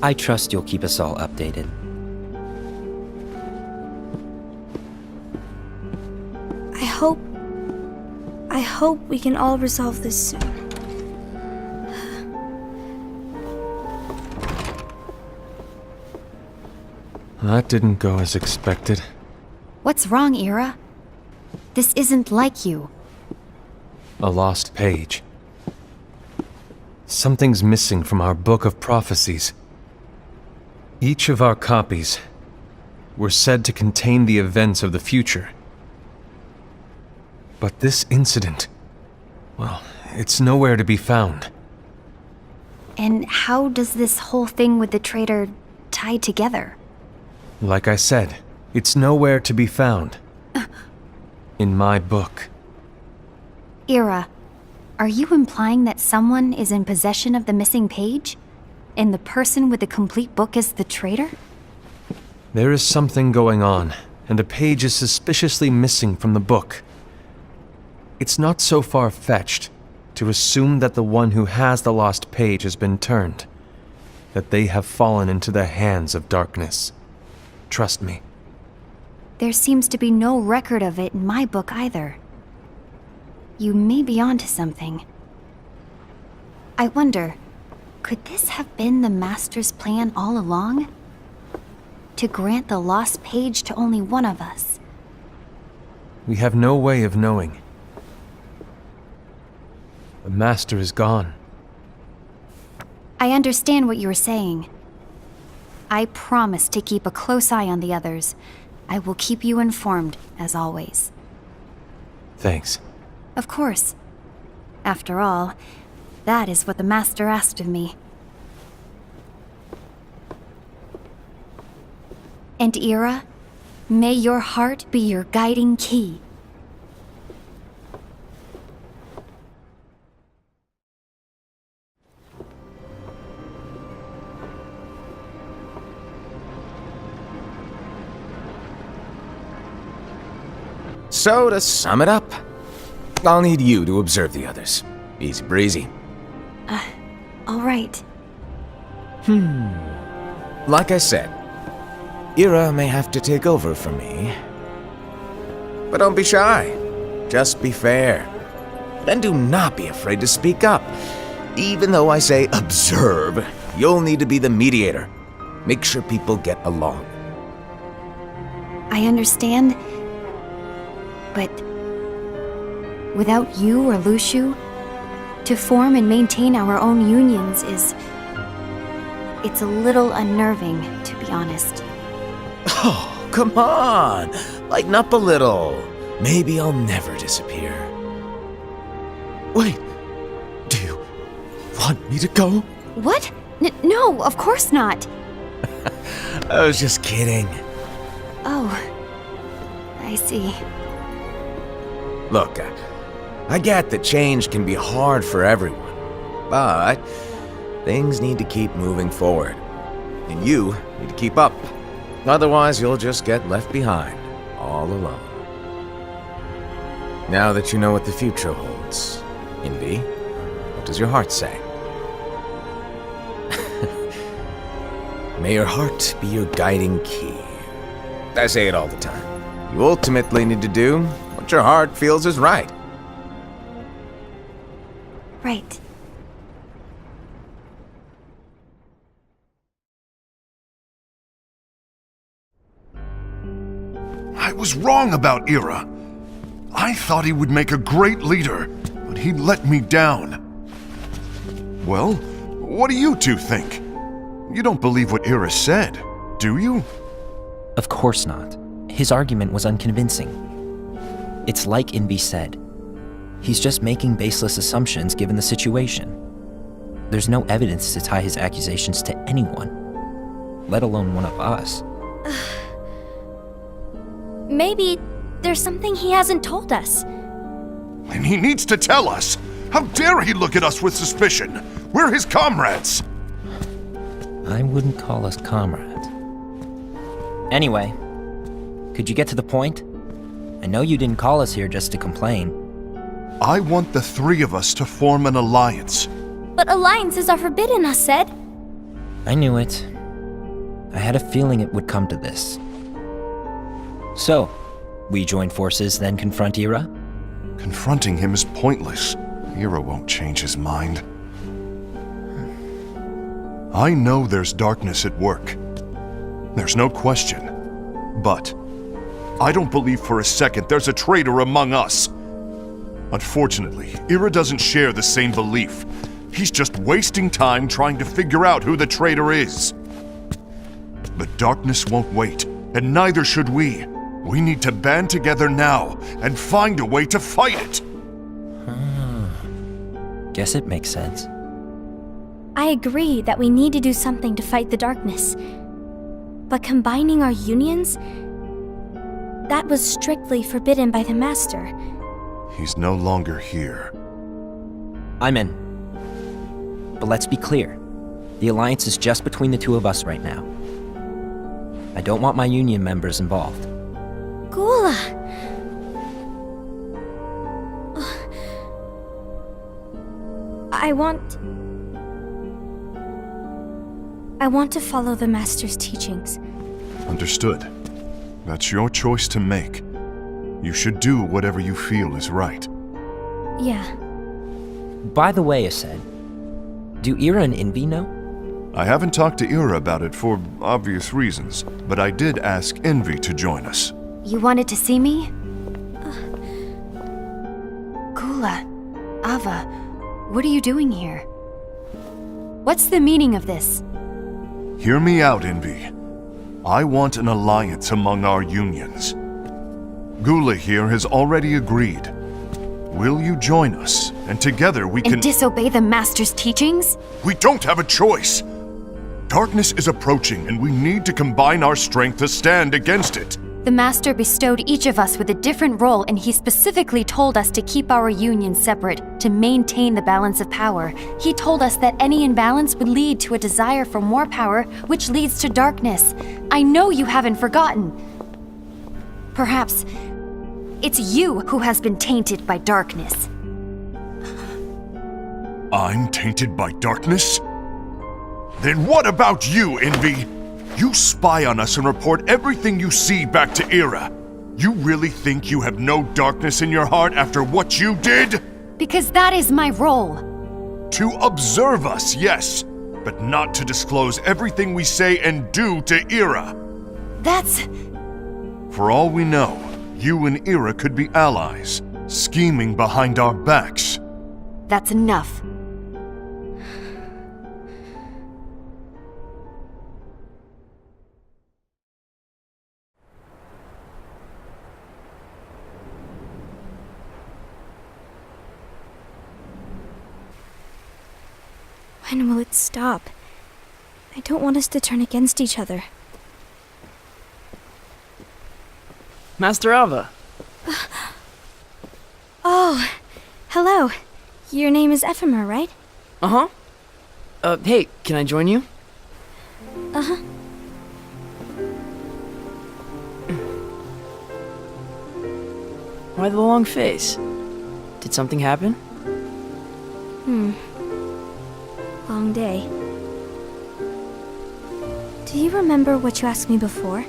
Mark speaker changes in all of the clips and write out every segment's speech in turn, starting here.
Speaker 1: I trust you'll keep us all updated.
Speaker 2: I hope we can all resolve this soon.
Speaker 3: That didn't go as expected.
Speaker 4: What's wrong, Ira? This isn't like you.
Speaker 3: A lost page. Something's missing from our book of prophecies. Each of our copies were said to contain the events of the future. But this incident, well, it's nowhere to be found.
Speaker 4: And how does this whole thing with the traitor tie together?
Speaker 3: Like I said, it's nowhere to be found. In my book.
Speaker 4: Ira, are you implying that someone is in possession of the missing page? And the person with the complete book is the traitor?
Speaker 3: There is something going on, and a page is suspiciously missing from the book. It's not so far-fetched to assume that the one who has the lost page has been turned, that they have fallen into the hands of darkness. Trust me.
Speaker 4: There seems to be no record of it in my book either. You may be onto something. I wonder, could this have been the Master's plan all along? To grant the lost page to only one of us?
Speaker 3: We have no way of knowing. The Master is gone.
Speaker 4: I understand what you were saying. I promise to keep a close eye on the others. I will keep you informed, as always.
Speaker 3: Thanks.
Speaker 4: Of course. After all, that is what the Master asked of me. And Ira, may your heart be your guiding key.
Speaker 5: So, to sum it up, I'll need you to observe the others. Easy breezy.
Speaker 4: All right.
Speaker 5: Like I said, Ira may have to take over for me. But don't be shy. Just be fair. And do not be afraid to speak up. Even though I say observe, you'll need to be the mediator. Make sure people get along.
Speaker 4: I understand. But without you or Luciu, to form and maintain our own unions it's a little unnerving, to be honest.
Speaker 5: Oh, come on! Lighten up a little. Maybe I'll never disappear. Wait, do you want me to go?
Speaker 4: What? No, of course not.
Speaker 5: I was just kidding.
Speaker 4: Oh, I see.
Speaker 5: Look, I get that change can be hard for everyone, but things need to keep moving forward. And you need to keep up. Otherwise, you'll just get left behind, all alone. Now that you know what the future holds, Envy, what does your heart say? May your heart be your guiding key. I say it all the time. You ultimately need to do what your heart feels is right.
Speaker 4: Right.
Speaker 6: I was wrong about Ira. I thought he would make a great leader, but he let me down. Well, what do you two think? You don't believe what Ira said, do you?
Speaker 1: Of course not. His argument was unconvincing. It's like Envy said. He's just making baseless assumptions given the situation. There's no evidence to tie his accusations to anyone, let alone one of us.
Speaker 2: Maybe there's something he hasn't told us.
Speaker 6: And he needs to tell us. How dare he look at us with suspicion? We're his comrades.
Speaker 1: I wouldn't call us comrades. Anyway, could you get to the point? I know you didn't call us here just to complain.
Speaker 6: I want the three of us to form an alliance.
Speaker 2: But alliances are forbidden, us said.
Speaker 1: I knew it. I had a feeling it would come to this. So, we join forces, then confront Ira?
Speaker 6: Confronting him is pointless. Ira won't change his mind. I know there's darkness at work. There's no question. But I don't believe for a second there's a traitor among us. Unfortunately, Ira doesn't share the same belief. He's just wasting time trying to figure out who the traitor is. The darkness won't wait, and neither should we. We need to band together now and find a way to fight it.
Speaker 1: Guess it makes sense.
Speaker 2: I agree that we need to do something to fight the darkness. But combining our unions? That was strictly forbidden by the Master.
Speaker 6: He's no longer here.
Speaker 1: I'm in. But let's be clear. The alliance is just between the two of us right now. I don't want my union members involved.
Speaker 2: Gula! I want to follow the Master's teachings.
Speaker 6: Understood. That's your choice to make. You should do whatever you feel is right.
Speaker 2: Yeah.
Speaker 1: By the way, Ased, do Ira and Envy know?
Speaker 6: I haven't talked to Ira about it for obvious reasons, but I did ask Envy to join us.
Speaker 4: You wanted to see me? Gula, Ava, what are you doing here? What's the meaning of this?
Speaker 6: Hear me out, Envy. I want an alliance among our unions. Gula here has already agreed. Will you join us? And together we can—
Speaker 4: And disobey the Master's teachings?
Speaker 6: We don't have a choice! Darkness is approaching, and we need to combine our strength to stand against it.
Speaker 4: The Master bestowed each of us with a different role, and he specifically told us to keep our union separate, to maintain the balance of power. He told us that any imbalance would lead to a desire for more power, which leads to darkness. I know you haven't forgotten. Perhaps it's you who has been tainted by darkness.
Speaker 6: I'm tainted by darkness? Then what about you, Envy? You spy on us and report everything you see back to Ira. You really think you have no darkness in your heart after what you did?
Speaker 4: Because that is my role.
Speaker 6: To observe us, yes, but not to disclose everything we say and do to Ira.
Speaker 4: That's...
Speaker 6: For all we know, you and Ira could be allies, scheming behind our backs.
Speaker 4: That's enough.
Speaker 2: When will it stop? I don't want us to turn against each other.
Speaker 7: Master Ava.
Speaker 2: Oh, hello. Your name is Ephemer, right?
Speaker 7: Uh-huh. Hey, can I join you?
Speaker 2: Uh-huh.
Speaker 7: Why the long face? Did something happen?
Speaker 2: Long day. Do you remember what you asked me before?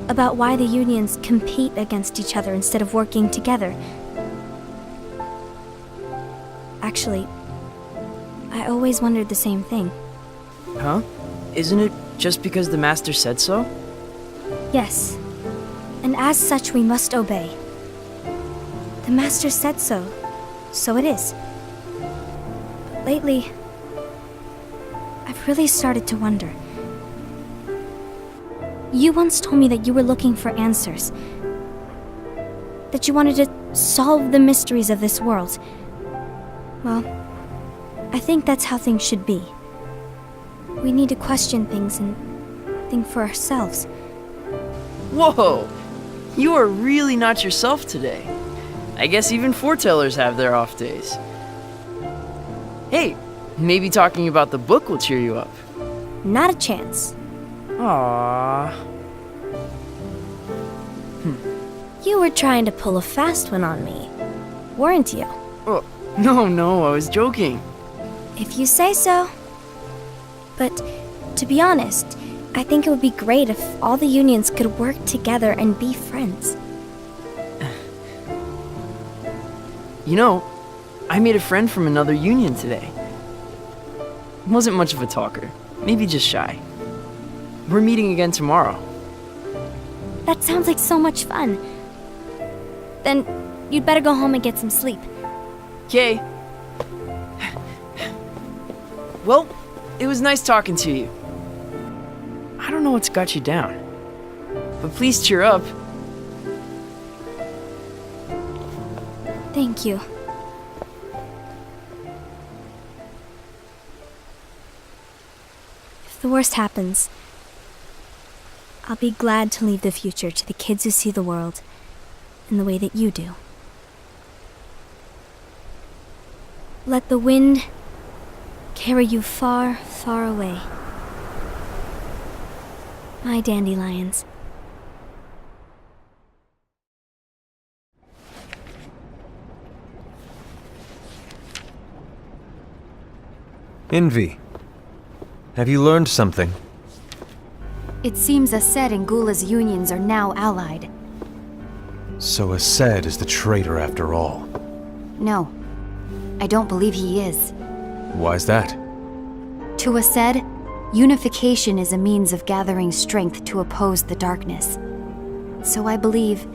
Speaker 2: About why the unions compete against each other instead of working together. Actually, I always wondered the same thing.
Speaker 7: Huh? Isn't it just because the Master said so?
Speaker 2: Yes. And as such, we must obey. The Master said so. So it is. But lately, I've really started to wonder. You once told me that you were looking for answers. That you wanted to solve the mysteries of this world. Well, I think that's how things should be. We need to question things and think for ourselves.
Speaker 7: Whoa! You are really not yourself today. I guess even foretellers have their off days. Hey, maybe talking about the book will cheer you up.
Speaker 2: Not a chance.
Speaker 7: Aww.
Speaker 2: You were trying to pull a fast one on me, weren't you?
Speaker 7: Oh, no, I was joking.
Speaker 2: If you say so. But to be honest, I think it would be great if all the unions could work together and be friends.
Speaker 7: You know, I made a friend from another union today. Wasn't much of a talker, maybe just shy. We're meeting again tomorrow.
Speaker 2: That sounds like so much fun. Then you'd better go home and get some sleep.
Speaker 7: Okay. Well, it was nice talking to you. I don't know what's got you down, but please cheer up.
Speaker 2: Thank you. If the worst happens, I'll be glad to leave the future to the kids who see the world in the way that you do. Let the wind carry you far, far away. My dandelions.
Speaker 3: Envy, have you learned something?
Speaker 4: It seems Ased and Gula's unions are now allied.
Speaker 3: So Ased is the traitor after all.
Speaker 4: No, I don't believe he is.
Speaker 3: Why's that?
Speaker 4: To Ased, unification is a means of gathering strength to oppose the darkness. So I believe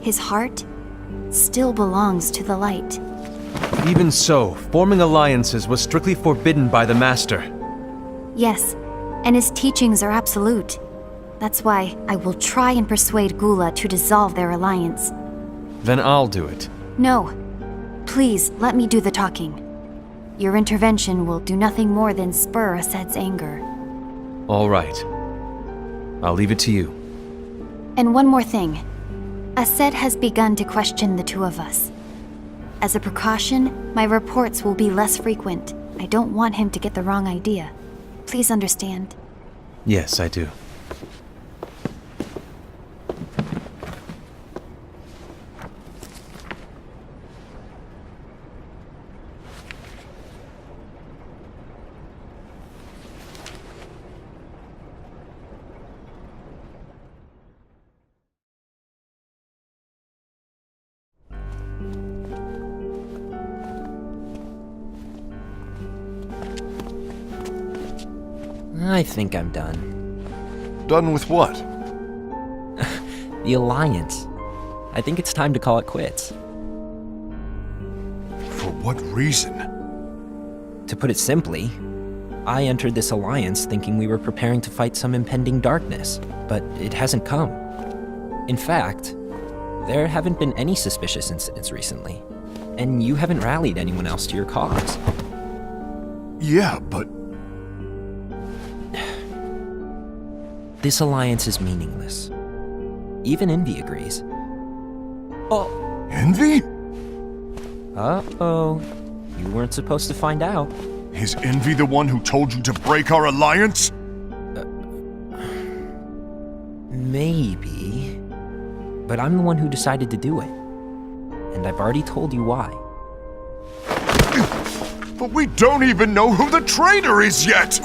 Speaker 4: his heart still belongs to the light.
Speaker 3: Even so, forming alliances was strictly forbidden by the Master.
Speaker 4: Yes, and his teachings are absolute. That's why I will try and persuade Gula to dissolve their alliance.
Speaker 3: Then I'll do it.
Speaker 4: No. Please, let me do the talking. Your intervention will do nothing more than spur Ased's anger.
Speaker 3: All right. I'll leave it to you.
Speaker 4: And one more thing. Ased has begun to question the two of us. As a precaution, my reports will be less frequent. I don't want him to get the wrong idea. Please understand.
Speaker 3: Yes, I do.
Speaker 1: I think I'm done.
Speaker 6: Done with what?
Speaker 1: The Alliance. I think it's time to call it quits.
Speaker 6: For what reason?
Speaker 1: To put it simply, I entered this alliance thinking we were preparing to fight some impending darkness, but it hasn't come. In fact, there haven't been any suspicious incidents recently, and you haven't rallied anyone else to your cause.
Speaker 6: Yeah, but
Speaker 1: This alliance is meaningless. Even Envy agrees. Oh.
Speaker 6: Envy?
Speaker 1: Uh-oh. You weren't supposed to find out.
Speaker 6: Is Envy the one who told you to break our alliance?
Speaker 1: Maybe. But I'm the one who decided to do it. And I've already told you why.
Speaker 6: But we don't even know who the traitor is yet!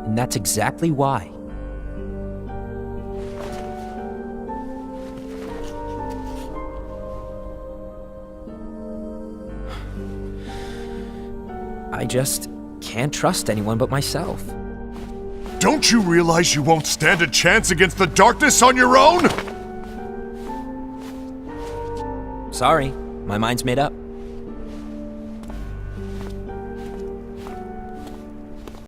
Speaker 1: And that's exactly why. I just can't trust anyone but myself.
Speaker 6: Don't you realize you won't stand a chance against the darkness on your own?
Speaker 1: Sorry, my mind's made up.